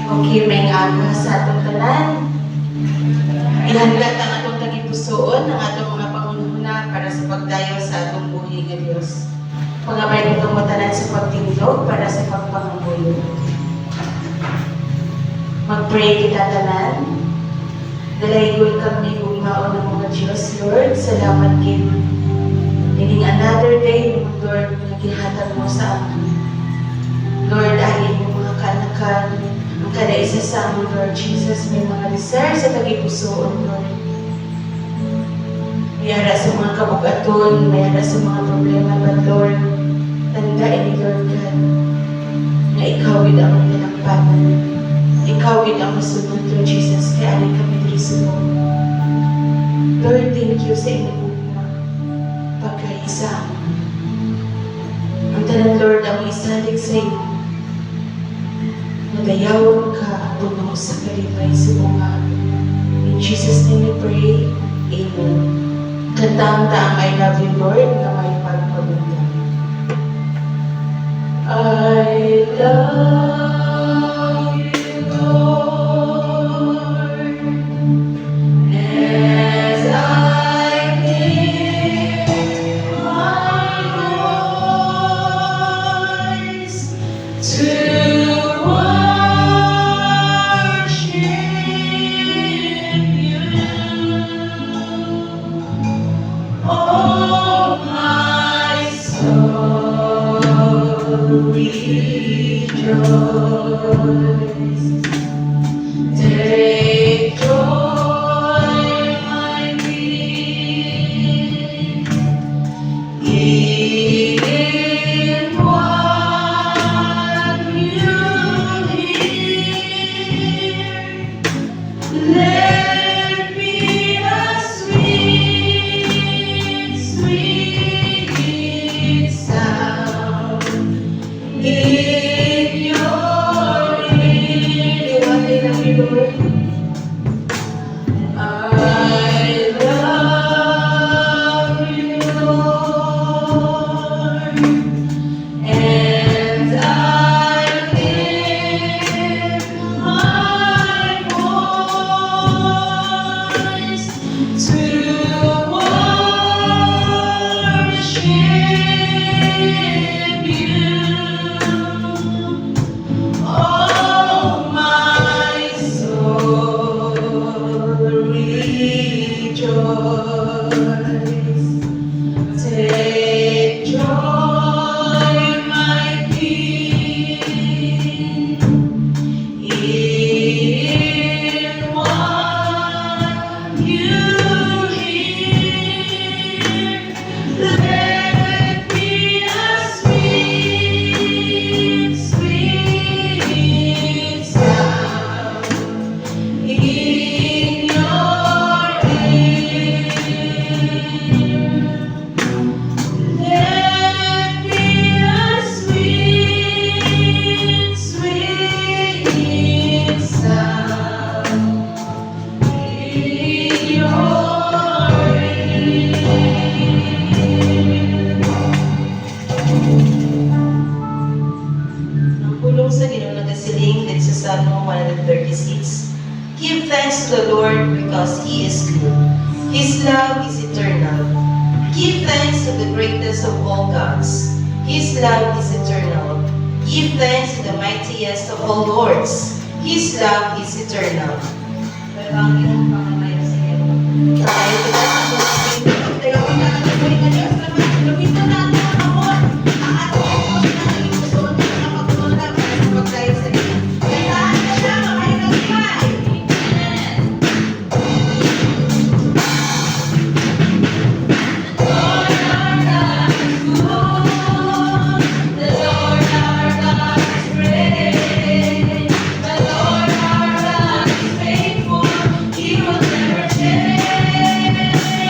Okay, may aga sa atong tanan. Ihanggat ang atong tagipusoon, ang atong mga pangunahuna para sa pagdayo sa atong buhi nga Dios. Pangabay ng kamutanan sa pagtindog para sa pagpangamuyo. Mag-pray kita tanan. Dalaygon kami hugmaon ng mga Diyos, Lord. Salamat kay Meaning another day, Lord, na gihatag mo sa amin. Lord, ahin mo mga kanakan, ang kada isa sa amin, Lord Jesus, may mga desire sa tagipusoon, Lord. Mayara sa mga kabugaton, mayara sa mga problema, but Lord, tandaan ni Lord God, na ikaw gid ang tinakpanan. Ikaw gid ang masunod, Lord Jesus, kaya alin kami diri sa mo. Lord, thank you sa inyong pagkaisa. Ang tanan, Lord, ang isalig sa iyo. Nagayawag ka tungo sa kalipay sa bunga. In Jesus' name we pray. Amen. Kantang-taang I love you, Lord, na may pagpaganda. I love you, Lord, as I lift my voice to rejoice. Take joy, my King, in what you hear. Let me a sweet, sweet sound in your ear. Lord, I love you, Lord, and I lift my voice to worship you. Oh, my soul, rejoice. Take joy, my King, in what you hear. Let me a sweet, sweet sound in your ear. Let me a sweet, sweet sound in your Ang pulong sa Ginoo nagasiling din sa Salmo 136. Give thanks to the Lord because He is good. His love is eternal. Give thanks to the greatest of all gods. His love is eternal. Give thanks to the mightiest of all lords. His love is eternal. Pero ang iyong pangalayo sa iyo. Tayo kita sa pagkakas. Tayo kita sa pagkakas. Lupit na natin ang amor. Ang ating ito sa naging gusto na magpunta para sa pagkayo sa iyo. Kailangan ka siya makailangan. He will never change.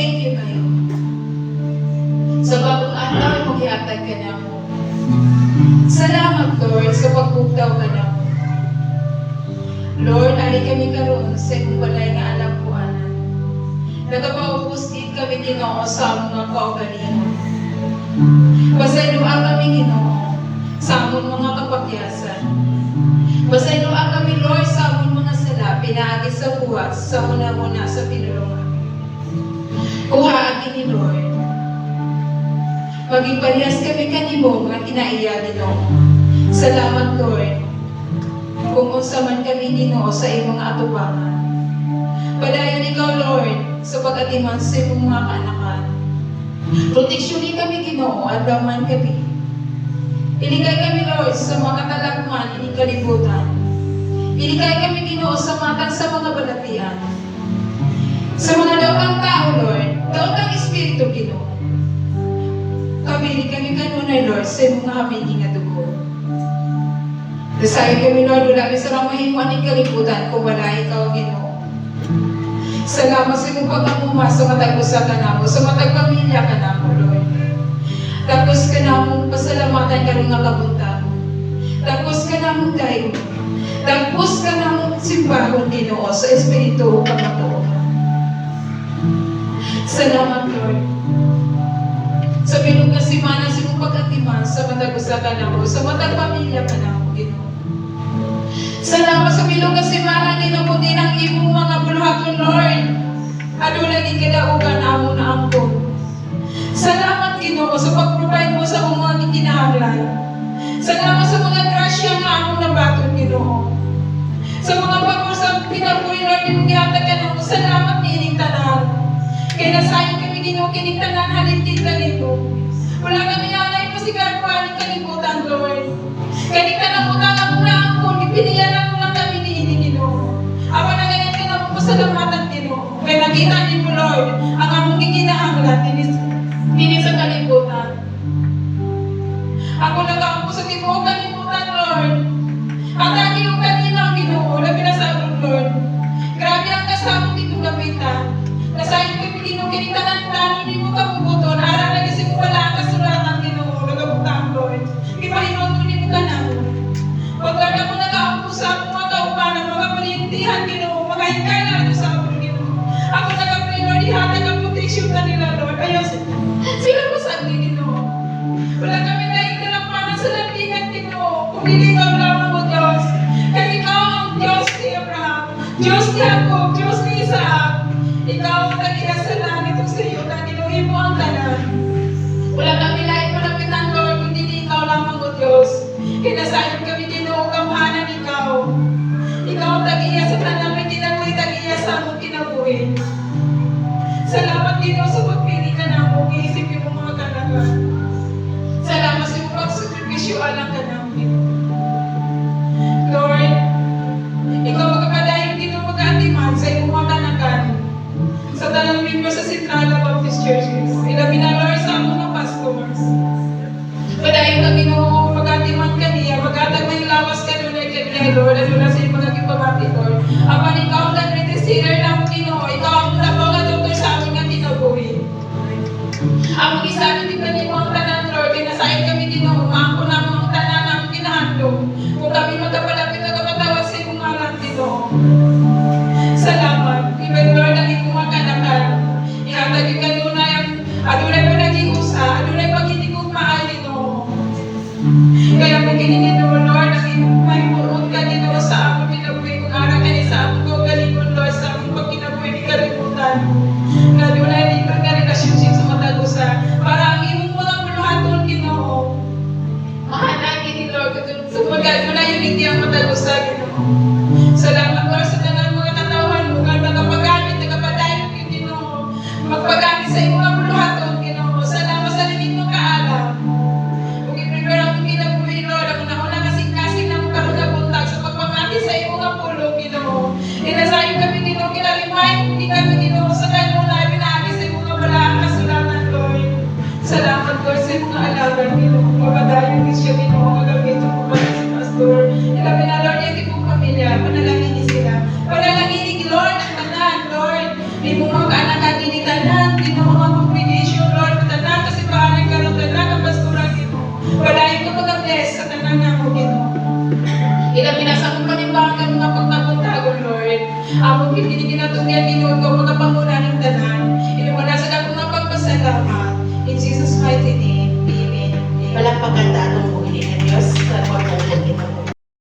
thank you kayo. Sa bagong adlaw mo gihatag ka na mo. Salamat, Lord, sa pagbugtaw ka na mo. Lord, ali kami karon sa imong balay nga alam ko anan. Nagapaubos din kami Ginoo sa mga kaugalingon. Pasayloan kami Ginoo sa among mga kapakyasan. Pasayloan kami Lord sa among mga sala pinaagi sa buhat sa una-una sa pinulungan. Kuhaan kini Lord. Maging parehas kami kanimo nga kinaiya Ginoo. Salamat Lord. Kung unsa man kami Ginoo sa imong atubangan. Padayon ikaw Lord sa pag-atiman sa imong mga kaanakan. Proteksyonin kami Ginoo at daman kami. Iligay kami Lord sa mga katalagman ining kalibutan. Iligay kami Ginoo sa matag sa mga balatian. Sa mga daotang tao Lord, daotang espiritu Ginoo. Kabili kami kanunay Lord sa imong hamigi nga dugo. Dasayon kami Lord, wala kami sa ramahimuan ng kalibutan kung wala ikaw Ginoo. Salamat sa imong pag-amuma sa matag usa ka namo, sa matag pamilya ka namo Lord. Tapos ka namong pasalamatan karong nga kabuntag. Tapos ka namong dayon. Tapos ka namong simbahon Ginoo sa espiritu ug kamatuoran. Salamat Lord. Sa bilog nga simana sa imong pag-atiman sa matag usa ka namo, sa matag pamilya ka namo Ginoo. Salamat sa bilog nga simana Ginoo kundi ang imong mga buluhaton Lord. Aduna gid kadaugan amo na angkon. Salamat Ginoo sa pag-provide mo sa mga kinahanglan. Salamat sa mga grasya nga among nabaton Ginoo. Sa mga pagpur sa pinabuhi Lord imong gihatag kanamo. Salamat niining tanan. Kaya nasayon kami Ginoo kining tanan halintid kanimo. Wala kami alay pa sigar paning kalibutan Lord. Kaning tanan mo tanang na angkon gipiniyalan mo lang kami niining Ginoo. Awan na ganyan ka na mo pasalamatan Ginoo. Kaya nakita niyo Lord ang among gikinahanglan dinis sa kalibutan. Ako nag-aampo sa tibuokan